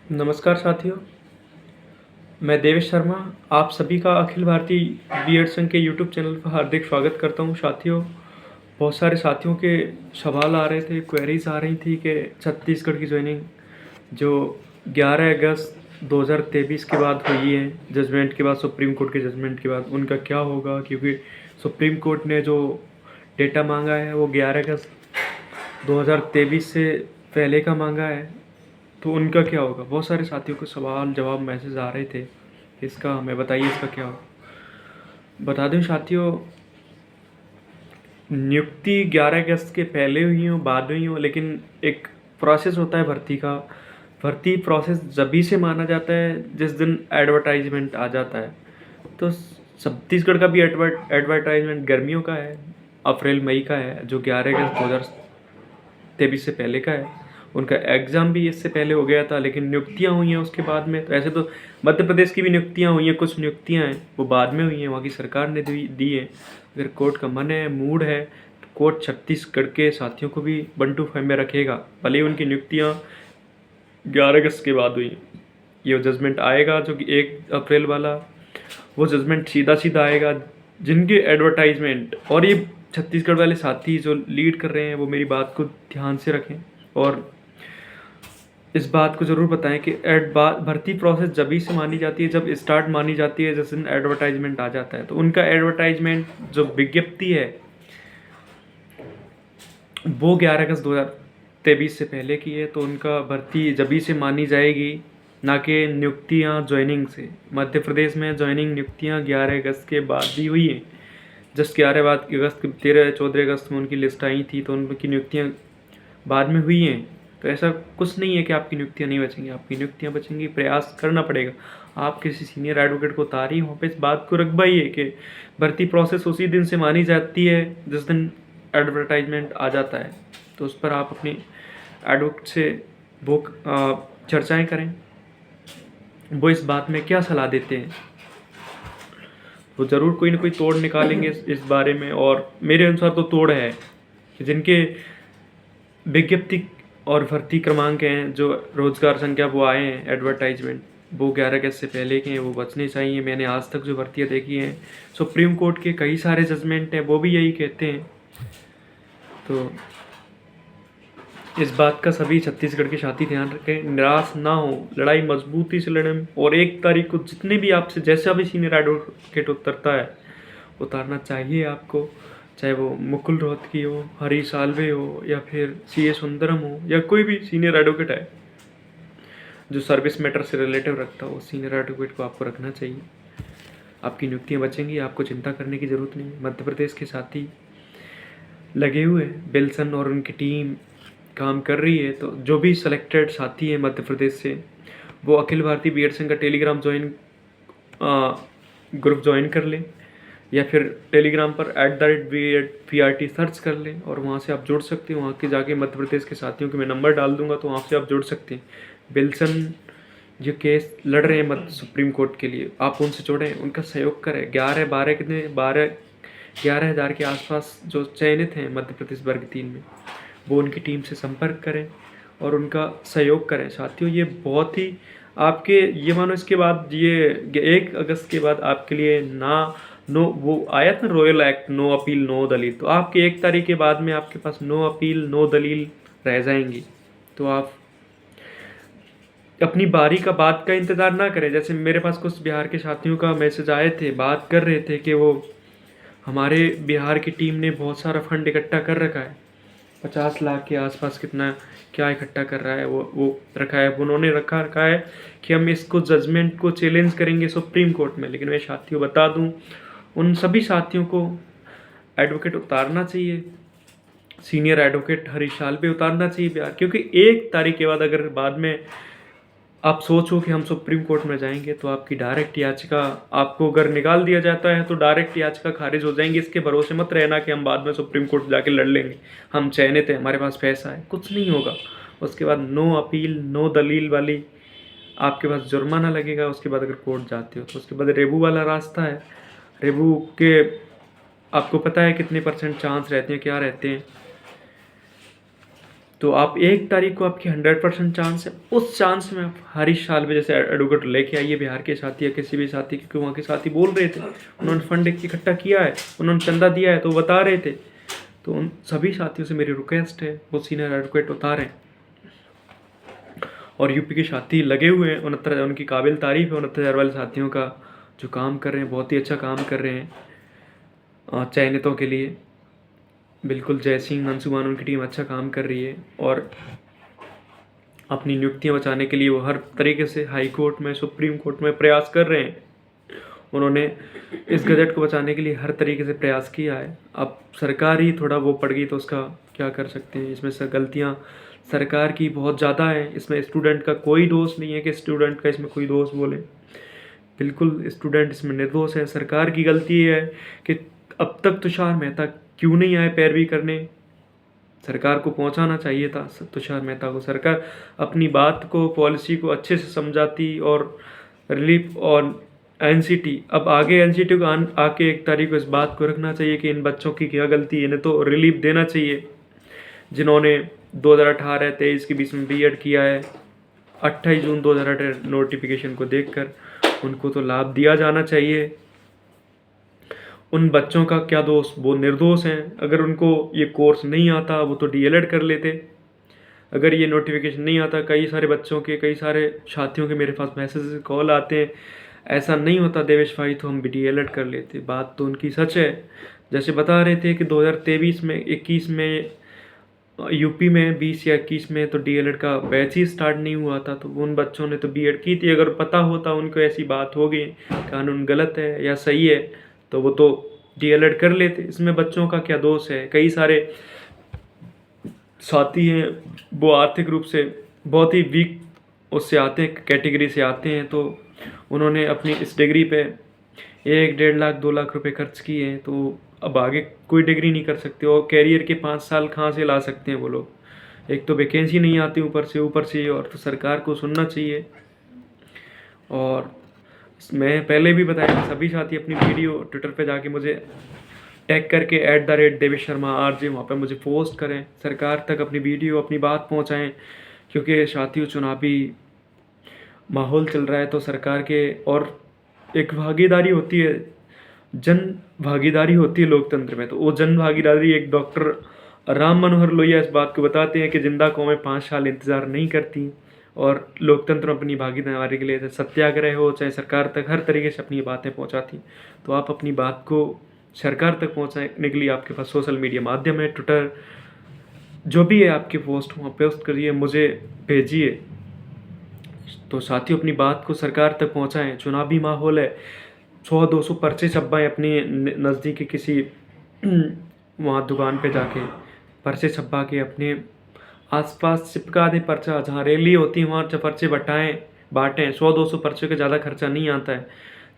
नमस्कार साथियों, मैं देवेश शर्मा आप सभी का अखिल भारतीय बीएड संघ के यूट्यूब चैनल पर हार्दिक स्वागत करता हूं। साथियों, बहुत सारे साथियों के सवाल आ रहे थे, क्वेरीज आ रही थी कि छत्तीसगढ़ की ज्वाइनिंग जो 11 अगस्त 2023 के बाद हुई है, जजमेंट के बाद, सुप्रीम कोर्ट के जजमेंट के बाद, उनका क्या होगा, क्योंकि सुप्रीम कोर्ट ने जो डेटा मांगा है वो 11 अगस्त 2023 से पहले का मांगा है, तो उनका क्या होगा। बहुत सारे साथियों को सवाल जवाब मैसेज आ रहे थे, इसका हमें बताइए, इसका क्या होगा। बता दें साथियों, नियुक्ति 11 अगस्त के पहले हुई हो बाद में हुई हो, लेकिन एक प्रोसेस होता है भर्ती का। भर्ती प्रोसेस जभी से माना जाता है जिस दिन एडवर्टाइजमेंट आ जाता है। तो छत्तीसगढ़ का भी एडवर्टाइजमेंट गर्मियों का है, अप्रैल मई का है, जो 11 अगस्त 2023 से पहले का है। उनका एग्ज़ाम भी इससे पहले हो गया था, लेकिन नियुक्तियाँ हुई हैं उसके बाद में। तो ऐसे तो मध्य प्रदेश की भी नियुक्तियाँ हुई हैं, कुछ नियुक्तियाँ हैं वो बाद में हुई हैं, वहाँ की सरकार ने दी है। अगर कोर्ट का मन है, मूड है, तो कोर्ट छत्तीसगढ़ के साथियों को भी 1-2 में रखेगा, भले ही उनकी नियुक्तियाँ 11 अगस्त के बाद हुई। ये जजमेंट आएगा जो कि 1 अप्रैल वाला, वो जजमेंट सीधा सीधा आएगा। जिनके एडवर्टाइजमेंट, और ये छत्तीसगढ़ वाले साथी जो लीड कर रहे हैं वो मेरी बात को ध्यान से रखें और इस बात को ज़रूर बताएं कि भर्ती प्रोसेस जब ही से मानी जाती है, जब स्टार्ट मानी जाती है, जिस दिन एडवर्टाइजमेंट आ जाता है। तो उनका एडवर्टाइजमेंट जो विज्ञप्ति है वो 11 अगस्त 2023 से पहले की है, तो उनका भर्ती जब ही से मानी जाएगी, ना कि नियुक्तियाँ ज्वाइनिंग से। मध्य प्रदेश में ज्वाइनिंग नियुक्तियाँ 11 अगस्त के बाद भी हुई हैं। जस्ट 11 अगस्त के 13-14 अगस्त में उनकी लिस्ट आई थी, तो उनकी नियुक्तियाँ बाद में हुई हैं। तो ऐसा कुछ नहीं है कि आपकी नियुक्तियाँ नहीं बचेंगी, आपकी नियुक्तियाँ बचेंगी। प्रयास करना पड़ेगा। आप किसी सीनियर एडवोकेट को उतारिए, वहाँ पे इस बात को रखवाइए कि भर्ती प्रोसेस उसी दिन से मानी जाती है जिस दिन एडवर्टाइजमेंट आ जाता है। तो उस पर आप अपने एडवोकेट से वो चर्चाएँ करें, वो इस बात में क्या सलाह देते हैं। वो ज़रूर कोई ना कोई तोड़ निकालेंगे इस बारे में, और मेरे अनुसार तो तोड़ है कि जिनके विज्ञप्ति और भर्ती क्रमांक हैं, जो रोजगार संख्या वो आए हैं एडवर्टाइजमेंट, वो 11 अगस्त से पहले के हैं, वो बचने चाहिए। मैंने आज तक जो भर्तियाँ देखी हैं, सुप्रीम कोर्ट के कई सारे जजमेंट हैं, वो भी यही कहते हैं। तो इस बात का सभी छत्तीसगढ़ के साथी ध्यान रखें, निराश ना हो, लड़ाई मजबूती से लड़ें। और 1 तारीख को जितने भी आपसे जैसा भी सीनियर एडवोकेट उतरता है, उतारना चाहिए आपको, चाहे वो मुकुल रोहतगी हो, हरी साल्वे हो, या फिर CA सुंदरम हो, या कोई भी सीनियर एडवोकेट है जो सर्विस मैटर से रिलेटिव रखता हो, सीनियर एडवोकेट को आपको रखना चाहिए। आपकी नियुक्तियाँ बचेंगी, आपको चिंता करने की ज़रूरत नहीं। मध्य प्रदेश के साथी लगे हुए हैं, बिल्सन और उनकी टीम काम कर रही है। तो जो भी सिलेक्टेड साथी हैं मध्य प्रदेश से, वो अखिल भारतीय बीएड संघ का टेलीग्राम ग्रुप ज्वाइन कर लें, या फिर टेलीग्राम पर @BED सर्च कर लें और वहाँ से आप जुड़ सकते हैं। वहाँ के जाके मध्य प्रदेश के साथियों के मैं नंबर डाल दूंगा, तो वहाँ से आप जुड़ सकते हैं। बिल्सन जो केस लड़ रहे हैं मध्य सुप्रीम कोर्ट के लिए, आप उनसे जुड़ें, उनका सहयोग करें। 11,000 के आसपास जो चयनित हैं मध्य प्रदेश वर्ग 3 में, वो उनकी टीम से संपर्क करें और उनका सहयोग करें। साथियों, ये बहुत ही आपके, ये मानो इसके बाद, ये 1 अगस्त के बाद आपके लिए नो वो आया था Rowlatt Act, no appeal no दलील। तो आपके 1 तारीख के बाद में आपके पास नो अपील नो दलील रह जाएंगी। तो आप अपनी बारी का बात का इंतज़ार ना करें। जैसे मेरे पास कुछ बिहार के साथियों का मैसेज आए थे, बात कर रहे थे कि वो हमारे बिहार की टीम ने बहुत सारा फंड इकट्ठा कर रखा है, 50 लाख के आसपास कितना क्या इकट्ठा कर रहा है, वो रखा है। उन्होंने रखा है कि हम इसको जजमेंट को चैलेंज करेंगे सुप्रीम कोर्ट में। लेकिन मैं साथियों बता दूं, उन सभी साथियों को एडवोकेट उतारना चाहिए, सीनियर एडवोकेट हरीश साल्वे उतारना चाहिए बिहार। क्योंकि 1 तारीख के बाद अगर बाद में आप सोचो कि हम सुप्रीम कोर्ट में जाएंगे, तो आपकी डायरेक्ट याचिका, आपको अगर निकाल दिया जाता है तो डायरेक्ट याचिका खारिज हो जाएंगी। इसके भरोसे मत रहना कि हम बाद में सुप्रीम कोर्ट जाके लड़ लेंगे, हम चयनित हैं, हमारे पास पैसा है। कुछ नहीं होगा। उसके बाद नो अपील नो दलील वाली आपके पास जुर्माना लगेगा। उसके बाद अगर कोर्ट जाते हो तो उसके बाद रेबू वाला रास्ता है। रेबू के आपको पता है कितने % चांस रहते हैं, क्या रहते हैं। तो आप 1 तारीख को आपकी 100% चांस है, उस चांस में आप हर ही साल में जैसे एडवोकेट लेके आइए बिहार के साथी या किसी भी साथी, क्योंकि वहाँ के साथी बोल रहे थे, उन्होंने फंड इकट्ठा किया है, उन्होंने चंदा दिया है, तो बता रहे थे। तो उन सभी साथियों से मेरी रिक्वेस्ट है, वो सीनियर एडवोकेट उतारें। और यूपी के साथी लगे हुए हैं, 69, उनकी काबिल तारीफ है 69,000 वाले साथियों का, जो काम कर रहे हैं, बहुत ही अच्छा काम कर रहे हैं चयनितों के लिए। बिल्कुल जय सिंह अंशुमान, उनकी टीम अच्छा काम कर रही है और अपनी नियुक्तियां बचाने के लिए वो हर तरीके से हाई कोर्ट में, सुप्रीम कोर्ट में प्रयास कर रहे हैं। उन्होंने इस गजट को बचाने के लिए हर तरीके से प्रयास किया है। अब सरकार ही थोड़ा वो पड़ गई तो उसका क्या कर सकते हैं। इसमें गलतियाँ सरकार की बहुत ज़्यादा है, इसमें स्टूडेंट का कोई दोष नहीं है कि स्टूडेंट का इसमें कोई दोष बोले। बिल्कुल स्टूडेंट इसमें निर्दोष है। सरकार की गलती है कि अब तक तुषार मेहता क्यों नहीं आए पैरवी करने। सरकार को पहुंचाना चाहिए था तुषार मेहता को। सरकार अपनी बात को, पॉलिसी को अच्छे से समझाती और रिलीफ और एनसीटी, अब आगे एनसीटी को आके 1 तारीख को इस बात को रखना चाहिए कि इन बच्चों की क्या गलती है, इन्हें तो रिलीफ देना चाहिए। जिन्होंने 2018-23 के बीच में बीएड किया है, 28 जून 2018 नोटिफिकेशन को देखकर उनको तो लाभ दिया जाना चाहिए। उन बच्चों का क्या दोष, वो निर्दोष हैं। अगर उनको ये कोर्स नहीं आता वो तो डीएलएड कर लेते। अगर ये नोटिफिकेशन नहीं आता, कई सारे बच्चों के, कई सारे साथियों के मेरे पास मैसेज कॉल आते हैं, ऐसा नहीं होता देवेश भाई तो हम भी डीएलएड कर लेते। बात तो उनकी सच है। जैसे बता रहे थे कि 2023 में, 21 में यूपी में, 20 या 21 में तो डीएलएड का बैच ही स्टार्ट नहीं हुआ था, तो उन बच्चों ने तो बीएड की थी। अगर पता होता उनको ऐसी बात होगी, कानून गलत है या सही है, तो वो तो डीएलएड कर लेते। इसमें बच्चों का क्या दोष है। कई सारे साथी हैं वो आर्थिक रूप से बहुत ही वीक उससे आते हैं, कैटेगरी से आते हैं, तो उन्होंने अपनी इस डिग्री पे 1-1.5 लाख 2 लाख रुपए खर्च किए हैं, तो अब आगे कोई डिग्री नहीं कर सकते। और कैरियर के 5 साल कहाँ से ला सकते हैं वो लोग। एक तो वैकेंसी नहीं आती ऊपर से, और तो सरकार को सुनना चाहिए। और मैं पहले भी बताया कि सभी साथी अपनी वीडियो ट्विटर पे जाके मुझे टैग करके @देवेश शर्मा RJ वहाँ पे मुझे पोस्ट करें, सरकार तक अपनी वीडियो, अपनी बात पहुँचाएँ। क्योंकि साथियों चुनावी माहौल चल रहा है, तो सरकार के और एक भागीदारी होती है, जन भागीदारी होती है लोकतंत्र में। तो वो जन भागीदारी, एक डॉक्टर राम मनोहर लोहिया इस बात को बताते हैं कि जिंदा कौमें 5 साल इंतज़ार नहीं करती, और लोकतंत्र में अपनी भागीदारी के लिए चाहे सत्याग्रह हो, चाहे सरकार तक हर तरीके से अपनी बातें पहुंचाती। तो आप अपनी बात को सरकार तक पहुंचाने के लिए आपके पास सोशल मीडिया माध्यम है, ट्विटर, जो भी है आपके पोस्ट वहाँ पोस्ट करिए, मुझे भेजिए। तो साथियों अपनी बात को सरकार तक पहुँचाएँ। चुनावी माहौल है, 100-200 पर्चे छपवाएँ अपनी नज़दीकी किसी वहाँ दुकान पे जाके पर्चे छपवा के अपने आसपास चिपका दें पर्चा। जहाँ रैली होती है वहाँ पर्चे बाँटें। 100-200 पर्चे का ज़्यादा खर्चा नहीं आता है,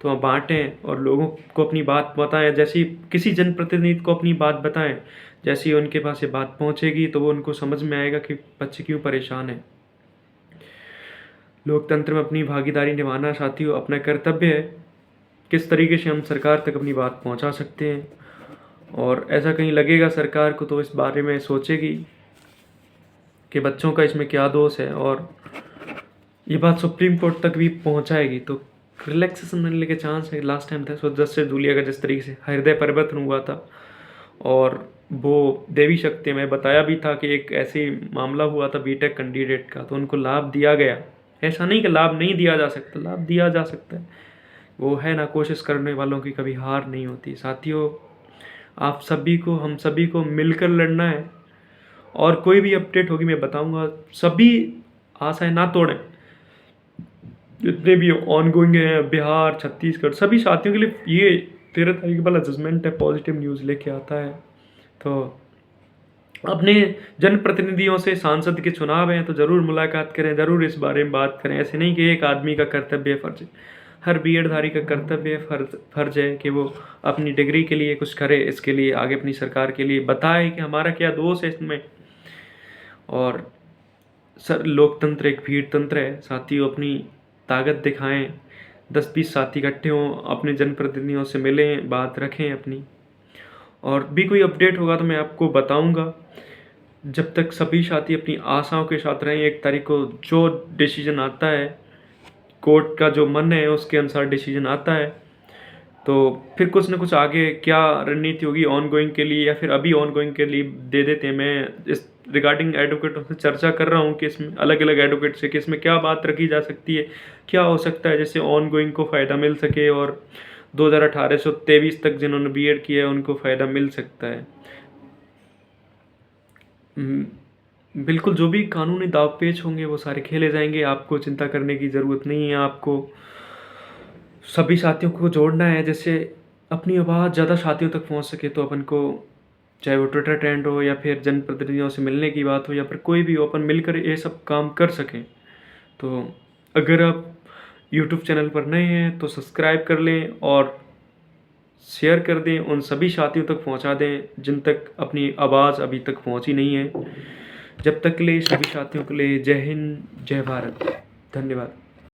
तो वहाँ बाँटें और लोगों को अपनी बात बताएं। जैसी किसी जनप्रतिनिधि को अपनी बात बताएं, जैसी उनके पास ये बात पहुँचेगी तो वो उनको समझ में आएगा कि बच्चे क्यों परेशान हैं। लोकतंत्र में अपनी भागीदारी निभाना साथियों अपना कर्तव्य है। किस तरीके से हम सरकार तक अपनी बात पहुंचा सकते हैं, और ऐसा कहीं लगेगा सरकार को तो इस बारे में सोचेगी कि बच्चों का इसमें क्या दोष है, और ये बात सुप्रीम कोर्ट तक भी पहुंचाएगी तो रिलैक्सेशन मिलने के चांस है। लास्ट टाइम था जस्टिस धूलिया का जिस तरीके से हृदय परिवर्तन हुआ था, और वो देवी शक्ति में बताया भी था कि एक ऐसी मामला हुआ था बीटेक कैंडिडेट का, तो उनको लाभ दिया गया। ऐसा नहीं कि लाभ नहीं दिया जा सकता, लाभ दिया जा सकता है। वो है ना, कोशिश करने वालों की कभी हार नहीं होती। साथियों आप सभी को, हम सभी को मिलकर लड़ना है, और कोई भी अपडेट होगी मैं बताऊंगा। सभी आशाएं ना तोड़ें, जितने भी ऑनगोइंग हैं बिहार, छत्तीसगढ़, सभी साथियों के लिए ये 13 तारीख वाला जजमेंट है, पॉजिटिव न्यूज़ लेके आता है। तो अपने जनप्रतिनिधियों से, सांसद के चुनाव हैं तो ज़रूर मुलाकात करें, ज़रूर इस बारे में बात करें। ऐसे नहीं कि एक आदमी का कर्तव्य है, फर्ज, हर बीएड धारी का कर्तव्य फर्ज है कि वो अपनी डिग्री के लिए कुछ करे, इसके लिए आगे अपनी सरकार के लिए बताए कि हमारा क्या दोष है इसमें। और सर लोकतंत्र एक भीड़ तंत्र है साथियों, अपनी ताकत दिखाएं। 10-20 साथी इकट्ठे हों, अपने जनप्रतिनिधियों से मिलें, बात रखें अपनी, और भी कोई अपडेट होगा तो मैं आपको बताऊंगा। जब तक सभी साथी अपनी आशाओं के साथ रहें, 1 तारीख को जो डिसीजन आता है, कोर्ट का जो मन है उसके अनुसार डिसीजन आता है, तो फिर कुछ ना कुछ आगे क्या रणनीति होगी ऑनगोइंग के लिए या फिर अभी ऑनगोइंग के लिए दे देते हैं। मैं इस रिगार्डिंग एडवोकेटों से चर्चा कर रहा हूँ कि इसमें अलग-अलग एडवोकेट से कि इसमें क्या बात रखी जा सकती है, क्या हो सकता है जिससे ऑनगोइंग को फ़ायदा मिल सके और 2018 से 23 तक जिन्होंने बीएड किया है उनको फ़ायदा मिल सकता है। बिल्कुल, जो भी कानूनी दाँव-पेच होंगे वो सारे खेले जाएँगे, आपको चिंता करने की ज़रूरत नहीं है। आपको सभी साथियों को जोड़ना है, जैसे अपनी आवाज़ ज़्यादा साथियों तक पहुँच सके, तो अपन को चाहे वो ट्विटर ट्रेंड हो या फिर जनप्रतिनिधियों से मिलने की बात हो या फिर कोई भी हो, अपन मिलकर ये सब काम कर सकें। तो अगर आप यूट्यूब चैनल पर नए हैं तो सब्सक्राइब कर लें और शेयर कर दें, उन सभी साथियों तक पहुँचा दें जिन तक अपनी आवाज़ अभी तक पहुँची नहीं है। जब तक के लिए सभी साथियों के लिए जय हिंद, जय भारत। धन्यवाद।